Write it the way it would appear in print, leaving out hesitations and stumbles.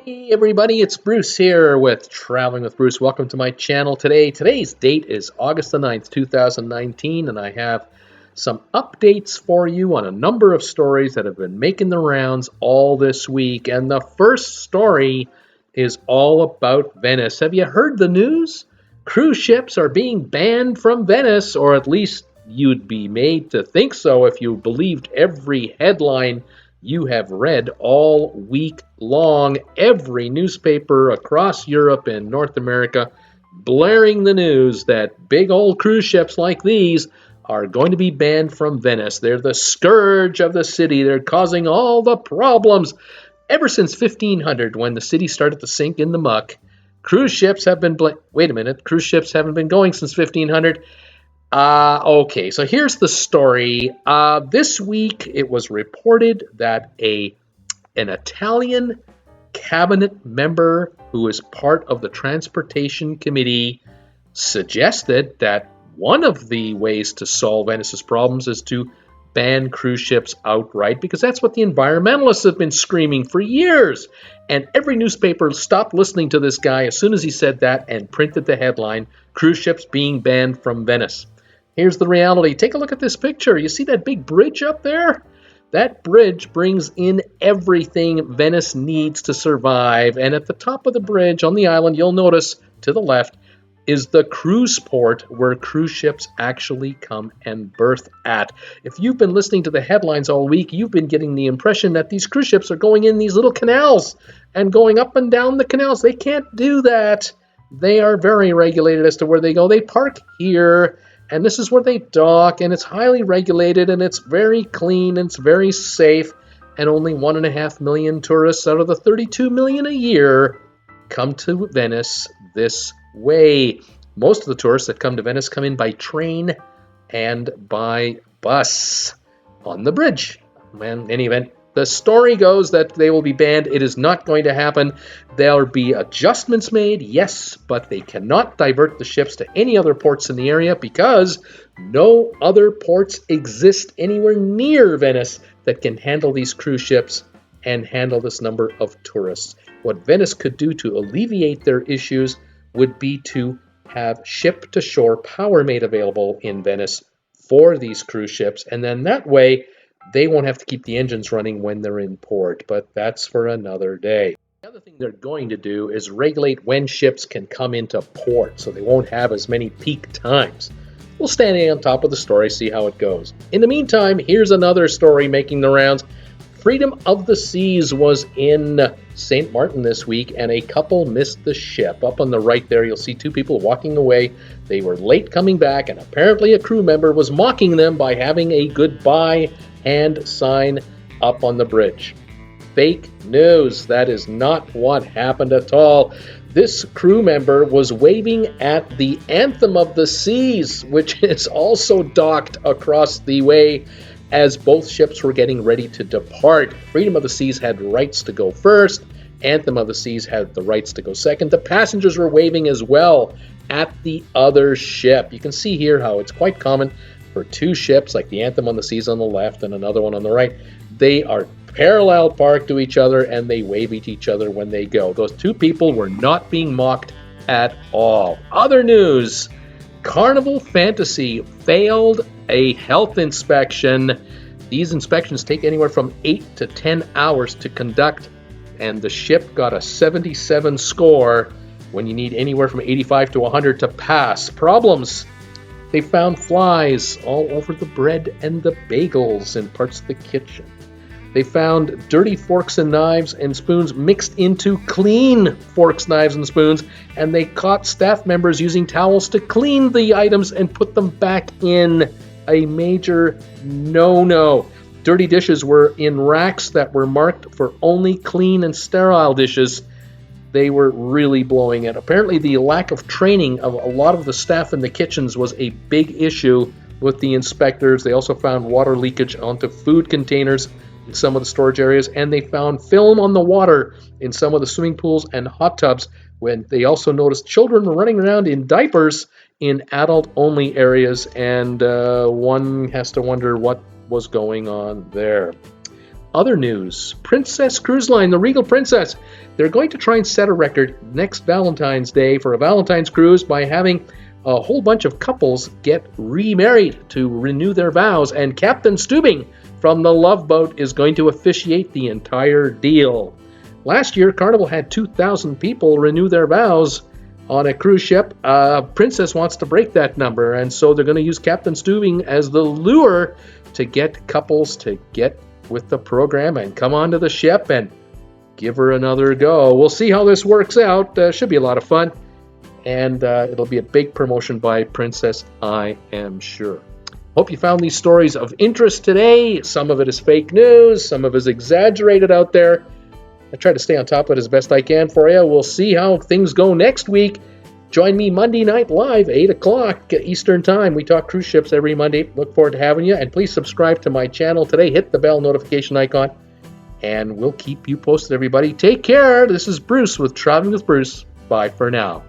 Hey everybody, it's Bruce here with Traveling with Bruce. Welcome to my channel today. Today's date is August the 9th, 2019, and I have some updates for you on a number of stories that have been making the rounds all this week. And the first story is all about Venice. Have you heard the news? Cruise ships are being banned from Venice, or at least you'd be made to think so if you believed every headline you have read all week long. Every newspaper across Europe and North America blaring the news that big old cruise ships like these are going to be banned from Venice. They're the scourge of the city. They're causing all the problems. Ever since 1500, when the city started to sink in the muck, cruise ships have been... Wait a minute, cruise ships haven't been going since 1500? Okay, so here's the story. This week it was reported that an Italian cabinet member who is part of the transportation committee suggested that one of the ways to solve Venice's problems is to ban cruise ships outright, because that's what the environmentalists have been screaming for years. And every newspaper stopped listening to this guy as soon as he said that and printed the headline, "Cruise ships being banned from Venice." Here's the reality. Take a look at this picture. You see that big bridge up there? That bridge brings in everything Venice needs to survive. And at the top of the bridge on the island, you'll notice to the left is the cruise port where cruise ships actually come and berth at. If you've been listening to the headlines all week, you've been getting the impression that these cruise ships are going in these little canals and going up and down the canals. They can't do that. They are very regulated as to where they go. They park here, and this is where they dock, and it's highly regulated, and it's very clean, and it's very safe, and only 1.5 million tourists out of the 32 million a year come to Venice this way. Most of the tourists that come to Venice come in by train and by bus on the bridge. In any event, the story goes that they will be banned. It is not going to happen. There'll be adjustments made, yes, but they cannot divert the ships to any other ports in the area because no other ports exist anywhere near Venice that can handle these cruise ships and handle this number of tourists. What Venice could do to alleviate their issues would be to have ship-to-shore power made available in Venice for these cruise ships, and then that way they won't have to keep the engines running when they're in port, but that's for another day. The other thing they're going to do is regulate when ships can come into port, so they won't have as many peak times. We'll stand on top of the story, see how it goes. In the meantime, here's another story making the rounds. Freedom of the Seas was in St Maarten this week, and a couple missed the ship. Up on the right there, you'll see two people walking away. They were late coming back, and apparently a crew member was mocking them by having a goodbye hand sign up on the bridge. Fake news. That is not what happened at all. This crew member was waving at the Anthem of the Seas, which is also docked across the way as both ships were getting ready to depart. Freedom of the Seas had rights to go first. Anthem of the Seas had the rights to go second. The passengers were waving as well at the other ship. You can see here how it's quite common for two ships, like the Anthem on the Seas on the left and another one on the right. They are parallel parked to each other, and they wave at each other when they go. Those two people were not being mocked at all. Other news: Carnival Fantasy failed a health inspection. These inspections take anywhere from 8 to 10 hours to conduct, and the ship got a 77 score when you need anywhere from 85 to 100 to pass. Problems: they found flies all over the bread and the bagels in parts of the kitchen. They found dirty forks and knives and spoons mixed into clean forks, knives, and spoons, and they caught staff members using towels to clean the items and put them back in. A major no-no. Dirty dishes were in racks that were marked for only clean and sterile dishes. They were really blowing it. Apparently, the lack of training of a lot of the staff in the kitchens was a big issue with the inspectors. They also found water leakage onto food containers in some of the storage areas, and they found film on the water in some of the swimming pools and hot tubs. When they also noticed children were running around in diapers in adult-only areas, and one has to wonder what was going on there. other news, Princess Cruise Line, the Regal Princess, they're going to try and set a record next Valentine's Day for a Valentine's cruise by having a whole bunch of couples get remarried to renew their vows, and Captain Stubing from the Love Boat is going to officiate the entire deal. Last year, Carnival had 2,000 people renew their vows on a cruise ship. Princess wants to break that number, and so they're going to use Captain Stubing as the lure to get couples to get with the program and come onto the ship and give her another go. We'll see how this works out. Should be a lot of fun, and it'll be a big promotion by Princess, I am sure. Hope you found these stories of interest today. Some of it is fake news, some of it is exaggerated out there. I try to stay on top of it as best I can for you. We'll see how things go next week. Join me Monday night live, 8 o'clock Eastern Time. We talk cruise ships every Monday. Look forward to having you. And please subscribe to my channel today. Hit the bell notification icon. And we'll keep you posted, everybody. Take care. This is Bruce with Traveling with Bruce. Bye for now.